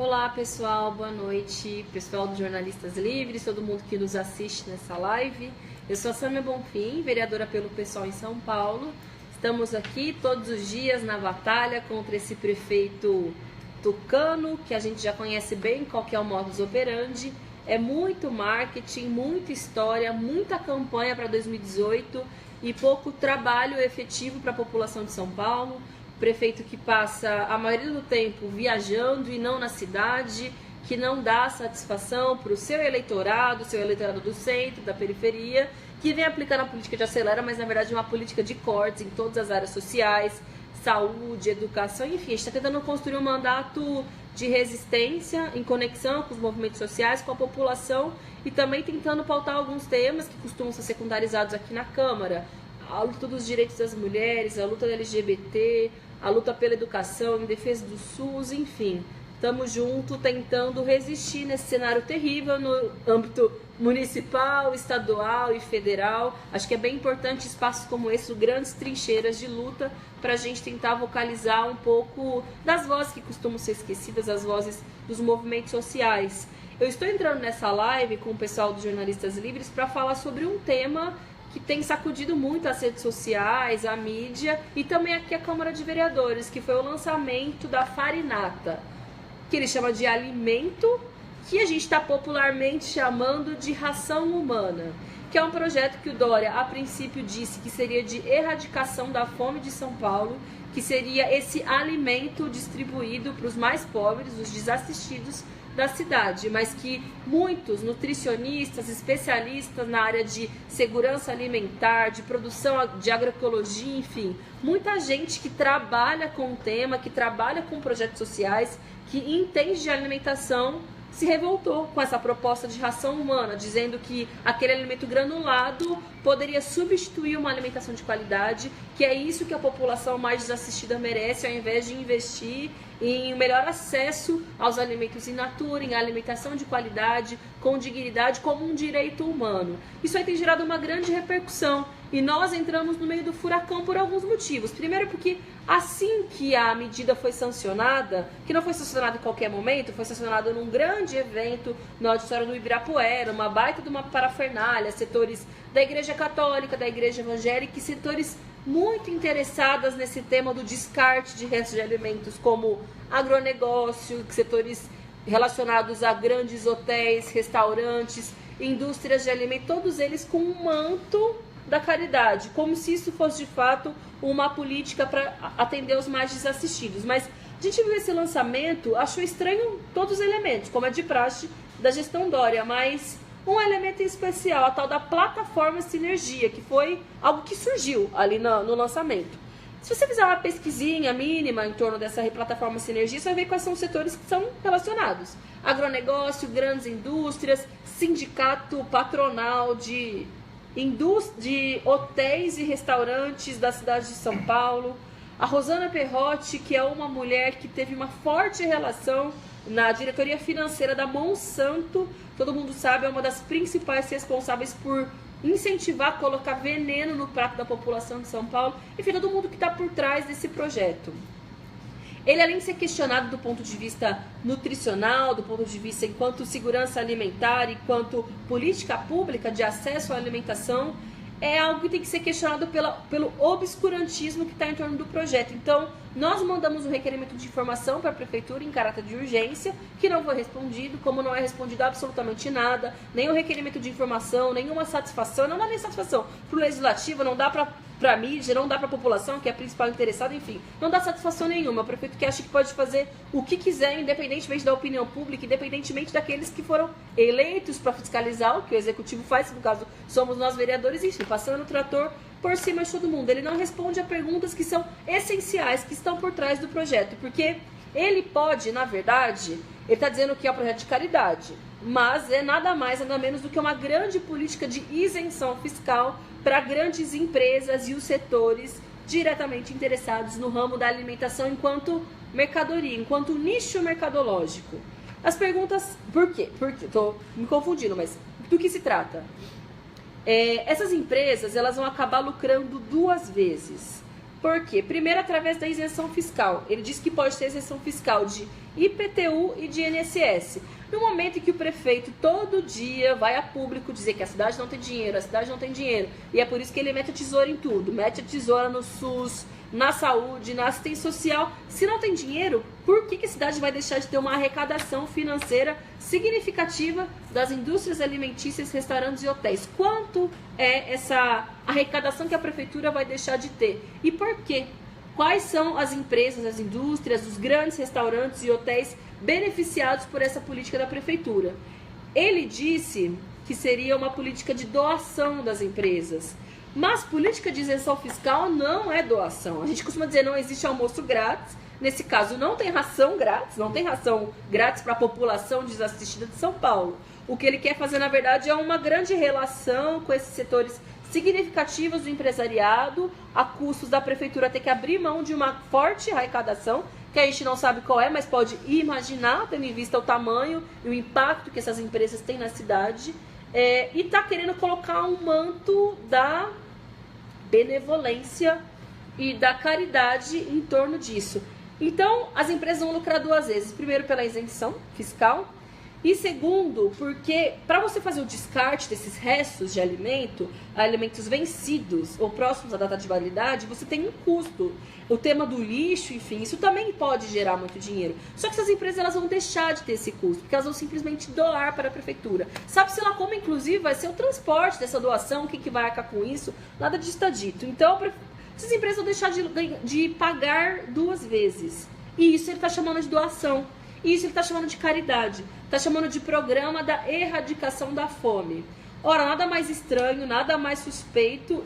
Olá pessoal, boa noite, pessoal dos Jornalistas Livres, todo mundo que nos assiste nessa live. Eu sou a Sâmia Bonfim, vereadora pelo PSOL em São Paulo. Estamos aqui todos os dias na batalha contra esse prefeito tucano, que a gente já conhece bem qual que é o modus operandi. É muito marketing, muita história, muita campanha para 2018 e pouco trabalho efetivo para a população de São Paulo. Prefeito que passa a maioria do tempo viajando e não na cidade, que não dá satisfação para o seu eleitorado do centro, da periferia, que vem aplicando a política de acelera, mas na verdade é uma política de cortes em todas as áreas sociais, saúde, educação, enfim, a gente está tentando construir um mandato de resistência em conexão com os movimentos sociais, com a população e também tentando pautar alguns temas que costumam ser secundarizados aqui na Câmara. A luta dos direitos das mulheres, a luta da LGBT, a luta pela educação, em defesa do SUS, enfim. Estamos juntos tentando resistir nesse cenário terrível no âmbito municipal, estadual e federal. Acho que é bem importante espaços como esse, grandes trincheiras de luta, para a gente tentar vocalizar um pouco das vozes que costumam ser esquecidas, as vozes dos movimentos sociais. Eu estou entrando nessa live com o pessoal dos Jornalistas Livres para falar sobre um tema que tem sacudido muito as redes sociais, a mídia e também aqui a Câmara de Vereadores, que foi o lançamento da farinata, que ele chama de alimento, que a gente está popularmente chamando de ração humana, que é um projeto que o Dória, a princípio, disse que seria de erradicação da fome de São Paulo, que seria esse alimento distribuído para os mais pobres, os desassistidos da cidade, mas que muitos nutricionistas, especialistas na área de segurança alimentar, de produção de agroecologia, enfim, muita gente que trabalha com o tema, que trabalha com projetos sociais, que entende de alimentação, se revoltou com essa proposta de ração humana, dizendo que aquele alimento granulado poderia substituir uma alimentação de qualidade, que é isso que a população mais desassistida merece, ao invés de investir em melhor acesso aos alimentos in natura, em alimentação de qualidade, com dignidade, como um direito humano. Isso aí tem gerado uma grande repercussão e nós entramos no meio do furacão por alguns motivos. Primeiro porque assim que a medida foi sancionada, que não foi sancionada em qualquer momento, foi sancionada num grande evento no auditório do Ibirapuera, uma baita de uma parafernália, setores da Igreja Católica, da Igreja Evangélica e setores muito interessadas nesse tema do descarte de restos de alimentos, como agronegócio, setores relacionados a grandes hotéis, restaurantes, indústrias de alimentos, todos eles com um manto da caridade, como se isso fosse de fato uma política para atender os mais desassistidos. Mas a gente viu esse lançamento, achou estranho todos os elementos, como é de praxe da gestão Dória, mas um elemento em especial, a tal da plataforma Sinergia, que foi algo que surgiu ali no lançamento. Se você fizer uma pesquisinha mínima em torno dessa plataforma Sinergia, você vai ver quais são os setores que são relacionados. Agronegócio, grandes indústrias, sindicato patronal de hotéis e restaurantes da cidade de São Paulo. A Rosana Perrotti, que é uma mulher que teve uma forte relação na diretoria financeira da Monsanto, todo mundo sabe, é uma das principais responsáveis por incentivar, colocar veneno no prato da população de São Paulo, enfim, todo mundo que está por trás desse projeto. Ele, além de ser questionado do ponto de vista nutricional, do ponto de vista enquanto segurança alimentar, enquanto política pública de acesso à alimentação, é algo que tem que ser questionado pelo obscurantismo que está em torno do projeto. Então, nós mandamos um requerimento de informação para a Prefeitura em caráter de urgência, que não foi respondido, como não é respondido absolutamente nada, nenhum requerimento de informação, nenhuma satisfação, não dá nem satisfação para o Legislativo, não dá para a mídia, não dá para a população, que é a principal interessada, enfim, não dá satisfação nenhuma. O prefeito que acha que pode fazer o que quiser, independentemente da opinião pública, independentemente daqueles que foram eleitos para fiscalizar o que o Executivo faz, no caso somos nós vereadores, enfim, passando o trator por cima de todo mundo. Ele não responde a perguntas que são essenciais, que estão por trás do projeto, porque ele pode, na verdade, ele está dizendo que é um projeto de caridade, mas é nada mais, nada menos do que uma grande política de isenção fiscal para grandes empresas e os setores diretamente interessados no ramo da alimentação enquanto mercadoria, enquanto nicho mercadológico. As perguntas, por quê? Estou me confundindo, mas do que se trata? Essas empresas, elas vão acabar lucrando duas vezes. Por quê? Primeiro, através da isenção fiscal. Ele diz que pode ter isenção fiscal de IPTU e de INSS. No momento em que o prefeito todo dia vai a público dizer que a cidade não tem dinheiro, a cidade não tem dinheiro, e é por isso que ele mete a tesoura em tudo, mete a tesoura no SUS, na saúde, na assistência social. Se não tem dinheiro, por que a cidade vai deixar de ter uma arrecadação financeira significativa das indústrias alimentícias, restaurantes e hotéis? Quanto é essa arrecadação que a prefeitura vai deixar de ter? E por quê? Quais são as empresas, as indústrias, os grandes restaurantes e hotéis beneficiados por essa política da prefeitura? Ele disse que seria uma política de doação das empresas. Mas política de isenção fiscal não é doação. A gente costuma dizer não existe almoço grátis. Nesse caso, não tem ração grátis, não tem ração grátis para a população desassistida de São Paulo. O que ele quer fazer, na verdade, é uma grande relação com esses setores significativos do empresariado, a custos da prefeitura ter que abrir mão de uma forte arrecadação, que a gente não sabe qual é, mas pode imaginar, tendo em vista o tamanho e o impacto que essas empresas têm na cidade. E está querendo colocar um manto da benevolência e da caridade em torno disso. Então, as empresas vão lucrar duas vezes. Primeiro, pela isenção fiscal. E segundo, porque para você fazer o descarte desses restos de alimentos vencidos ou próximos à data de validade, você tem um custo. O tema do lixo, enfim, isso também pode gerar muito dinheiro. Só que essas empresas elas vão deixar de ter esse custo, porque elas vão simplesmente doar para a prefeitura. Sabe-se lá como, inclusive, vai ser o transporte dessa doação, o que vai arcar com isso? Nada disso está dito. Então, essas empresas vão deixar de pagar duas vezes. E isso ele está chamando de doação. E isso ele está chamando de caridade. Está chamando de programa da erradicação da fome. Ora, nada mais estranho, nada mais suspeito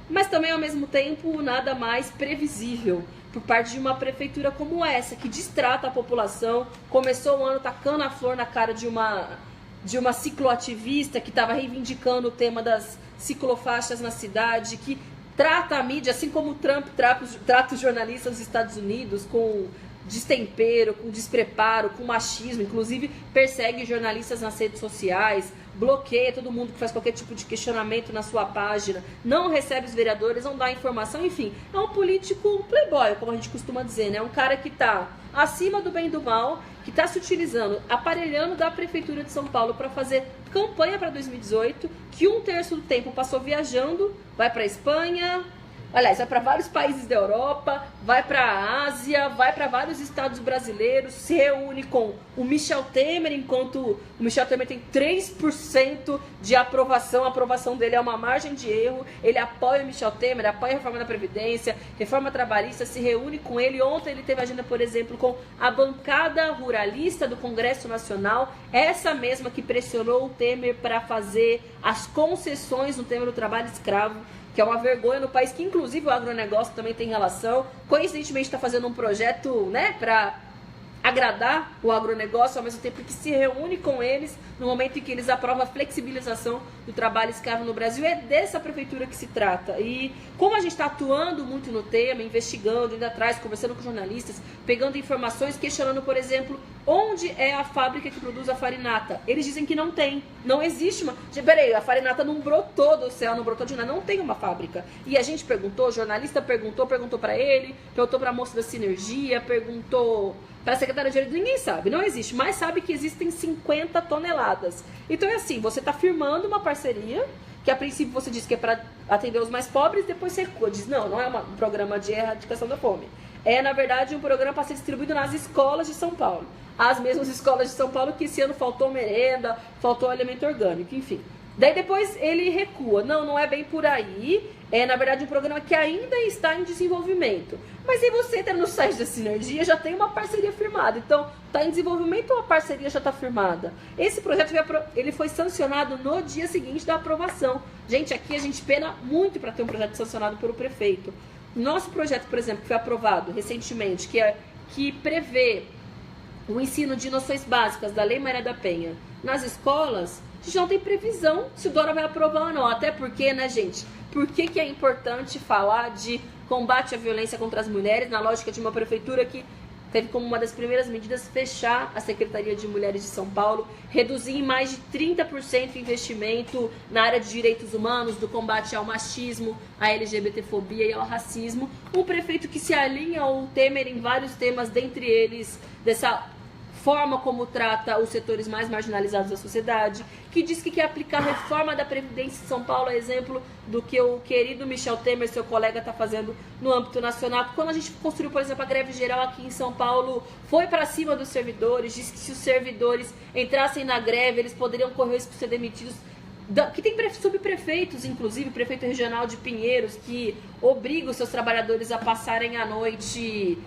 mas também ao mesmo tempo nada mais previsível por parte de uma prefeitura como essa, que distrata a população. Começou o ano tacando a flor na cara de uma cicloativista que estava reivindicando o tema das ciclofaixas na cidade, que trata a mídia, assim como o Trump trata os jornalistas dos Estados Unidos, com destempero, com despreparo, com machismo, inclusive persegue jornalistas nas redes sociais, bloqueia todo mundo que faz qualquer tipo de questionamento na sua página, não recebe os vereadores, não dá informação, enfim, é um político playboy, como a gente costuma dizer, né? Um cara que está acima do bem e do mal, que está se utilizando, aparelhando da Prefeitura de São Paulo para fazer campanha para 2018, que um terço do tempo passou viajando, vai para a Espanha, aliás, vai para vários países da Europa, vai para a Ásia, vai para vários estados brasileiros, se reúne com o Michel Temer, enquanto o Michel Temer tem 3% de aprovação, a aprovação dele é uma margem de erro, ele apoia o Michel Temer, apoia a reforma da Previdência, reforma trabalhista, se reúne com ele. Ontem ele teve agenda, por exemplo, com a bancada ruralista do Congresso Nacional, essa mesma que pressionou o Temer para fazer as concessões no tema do trabalho escravo, que é uma vergonha no país, que inclusive o agronegócio também tem relação. Coincidentemente está fazendo um projeto, né, para agradar o agronegócio, ao mesmo tempo que se reúne com eles no momento em que eles aprovam a flexibilização do trabalho escravo no Brasil. É dessa prefeitura que se trata. E como a gente está atuando muito no tema, investigando, indo atrás, conversando com jornalistas, pegando informações, questionando, por exemplo, onde é a fábrica que produz a farinata. Eles dizem que não tem, não existe uma... Peraí, a farinata não brotou do céu, não brotou de nada, não tem uma fábrica. E a gente perguntou, o jornalista perguntou para ele, perguntou para a moça da Sinergia, perguntou para a secretária de Direito, ninguém sabe, não existe, mas sabe que existem 50 toneladas. Então é assim, você está firmando uma parceria, que a princípio você diz que é para atender os mais pobres, depois você diz, não é um programa de erradicação da fome. É, na verdade, um programa para ser distribuído nas escolas de São Paulo. As mesmas escolas de São Paulo que esse ano faltou merenda, faltou alimento orgânico, enfim. Daí depois ele recua. Não é bem por aí. É, na verdade, um programa que ainda está em desenvolvimento. Mas aí você entra no site da Sinergia, já tem uma parceria firmada. Então, está em desenvolvimento ou a parceria já está firmada? Esse projeto ele foi sancionado no dia seguinte da aprovação. Gente, aqui a gente pena muito para ter um projeto sancionado pelo prefeito. Nosso projeto, por exemplo, que foi aprovado recentemente, que prevê o ensino de noções básicas da Lei Maria da Penha nas escolas, a gente não tem previsão se o Dória vai aprovar ou não. Até porque, né, gente? Por que é importante falar de combate à violência contra as mulheres na lógica de uma prefeitura que teve como uma das primeiras medidas fechar a Secretaria de Mulheres de São Paulo, reduzir em mais de 30% o investimento na área de direitos humanos, do combate ao machismo, à LGBTfobia e ao racismo. Um prefeito que se alinha ao Temer em vários temas, dentre eles dessa forma como trata os setores mais marginalizados da sociedade, que diz que quer aplicar a reforma da Previdência em São Paulo, é exemplo do que o querido Michel Temer, seu colega, está fazendo no âmbito nacional. Quando a gente construiu, por exemplo, a greve geral aqui em São Paulo, foi para cima dos servidores, disse que se os servidores entrassem na greve, eles poderiam correr risco de ser demitidos. Que tem subprefeitos, inclusive, prefeito regional de Pinheiros, que obriga os seus trabalhadores a passarem a noite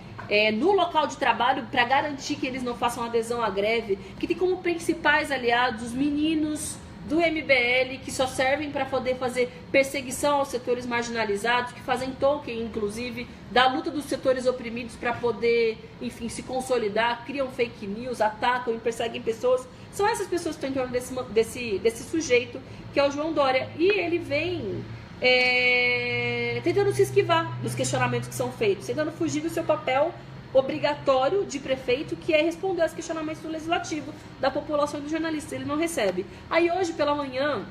no local de trabalho para garantir que eles não façam adesão à greve, que tem como principais aliados os meninos do MBL, que só servem para poder fazer perseguição aos setores marginalizados, que fazem token, inclusive, da luta dos setores oprimidos para poder, enfim, se consolidar, criam fake news, atacam e perseguem pessoas. São essas pessoas que estão em torno desse sujeito, que é o João Dória. E ele vem tentando se esquivar dos questionamentos que são feitos, tentando fugir do seu papel obrigatório de prefeito, que é responder aos questionamentos do legislativo, da população e dos jornalistas. Ele não recebe. Aí hoje pela manhã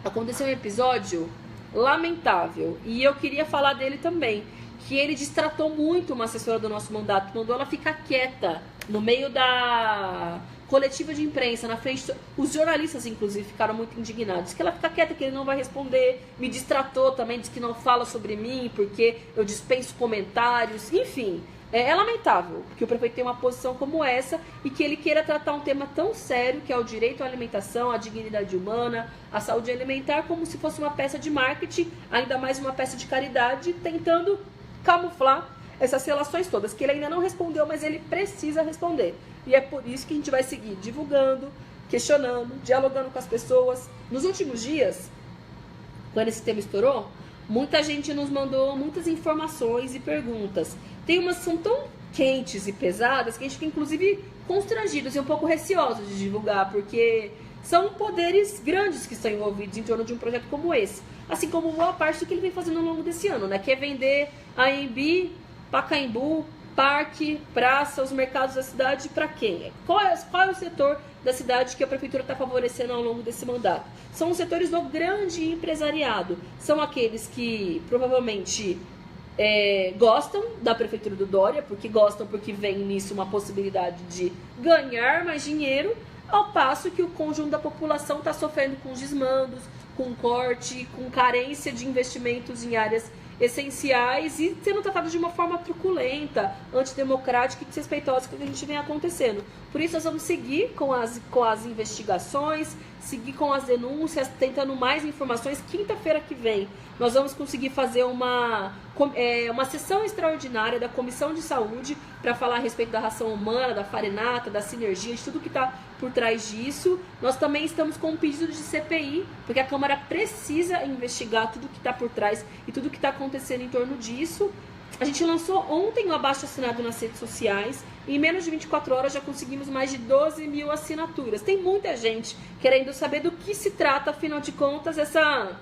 aconteceu um episódio lamentável, e eu queria falar dele também, que ele distratou muito uma assessora do nosso mandato, mandou ela ficar quieta no meio da coletiva de imprensa, na frente, os jornalistas inclusive ficaram muito indignados, que ela fica quieta, que ele não vai responder, me distratou também, disse que não fala sobre mim, porque eu dispenso comentários, enfim. É lamentável que o prefeito tenha uma posição como essa e que ele queira tratar um tema tão sério, que é o direito à alimentação, à dignidade humana, à saúde alimentar, como se fosse uma peça de marketing, ainda mais uma peça de caridade, tentando camuflar essas relações todas, que ele ainda não respondeu, mas ele precisa responder. E é por isso que a gente vai seguir divulgando, questionando, dialogando com as pessoas. Nos últimos dias, quando esse tema estourou, muita gente nos mandou muitas informações e perguntas. Tem umas que são tão quentes e pesadas que a gente fica, inclusive, constrangidos e um pouco receosos de divulgar, porque são poderes grandes que estão envolvidos em torno de um projeto como esse. Assim como boa parte do que ele vem fazendo ao longo desse ano, né? Que é vender a AMB, Pacaembu, parque, praça, os mercados da cidade, para quem? Qual é o setor da cidade que a prefeitura está favorecendo ao longo desse mandato? São os setores do grande empresariado. São aqueles que provavelmente gostam da prefeitura do Dória, porque vem nisso uma possibilidade de ganhar mais dinheiro, ao passo que o conjunto da população está sofrendo com desmandos, com corte, com carência de investimentos em áreas essenciais e sendo tratado de uma forma truculenta, antidemocrática e desrespeitosa que a gente vem acontecendo. Por isso nós vamos seguir com as investigações, seguir com as denúncias, tentando mais informações. Quinta-feira que vem nós vamos conseguir fazer uma sessão extraordinária da Comissão de Saúde para falar a respeito da ração humana, da farinata, da sinergia, de tudo que está por trás disso. Nós também estamos com um pedido de CPI, porque a Câmara precisa investigar tudo que está por trás e tudo que está acontecendo em torno disso. A gente lançou ontem o abaixo-assinado nas redes sociais e em menos de 24 horas já conseguimos mais de 12 mil assinaturas. Tem muita gente querendo saber do que se trata, afinal de contas, essa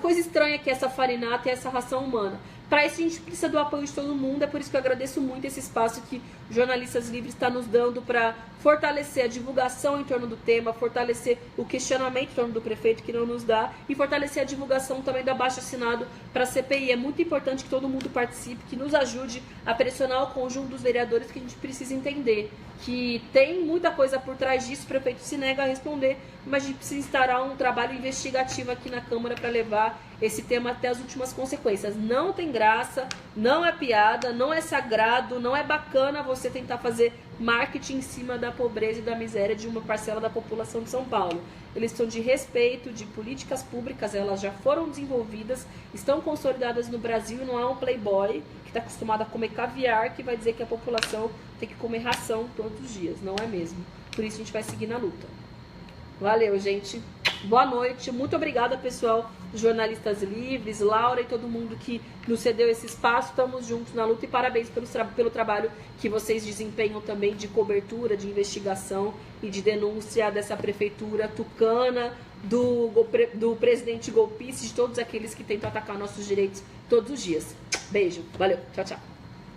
coisa estranha que é essa farinata e essa ração humana. Para isso a gente precisa do apoio de todo mundo, é por isso que eu agradeço muito esse espaço que Jornalistas Livres está nos dando para fortalecer a divulgação em torno do tema, fortalecer o questionamento em torno do prefeito que não nos dá e fortalecer a divulgação também do abaixo-assinado para a CPI. É muito importante que todo mundo participe, que nos ajude a pressionar o conjunto dos vereadores, que a gente precisa entender que tem muita coisa por trás disso, o prefeito se nega a responder, mas a gente precisa instaurar um trabalho investigativo aqui na Câmara para levar esse tema até as últimas consequências. Não tem graça, não é piada, não é sagrado, não é bacana você tentar fazer marketing em cima da pobreza e da miséria de uma parcela da população de São Paulo. Eles são de respeito, de políticas públicas, elas já foram desenvolvidas, estão consolidadas no Brasil, não há um playboy que está acostumado a comer caviar que vai dizer que a população tem que comer ração todos os dias, não é mesmo? Por isso a gente vai seguir na luta. Valeu, gente. Boa noite. Muito obrigada, pessoal dos Jornalistas Livres, Laura e todo mundo que nos cedeu esse espaço. Estamos juntos na luta e parabéns pelo trabalho que vocês desempenham também de cobertura, de investigação e de denúncia dessa prefeitura tucana, do presidente golpista, de todos aqueles que tentam atacar nossos direitos todos os dias. Beijo. Valeu. Tchau, tchau.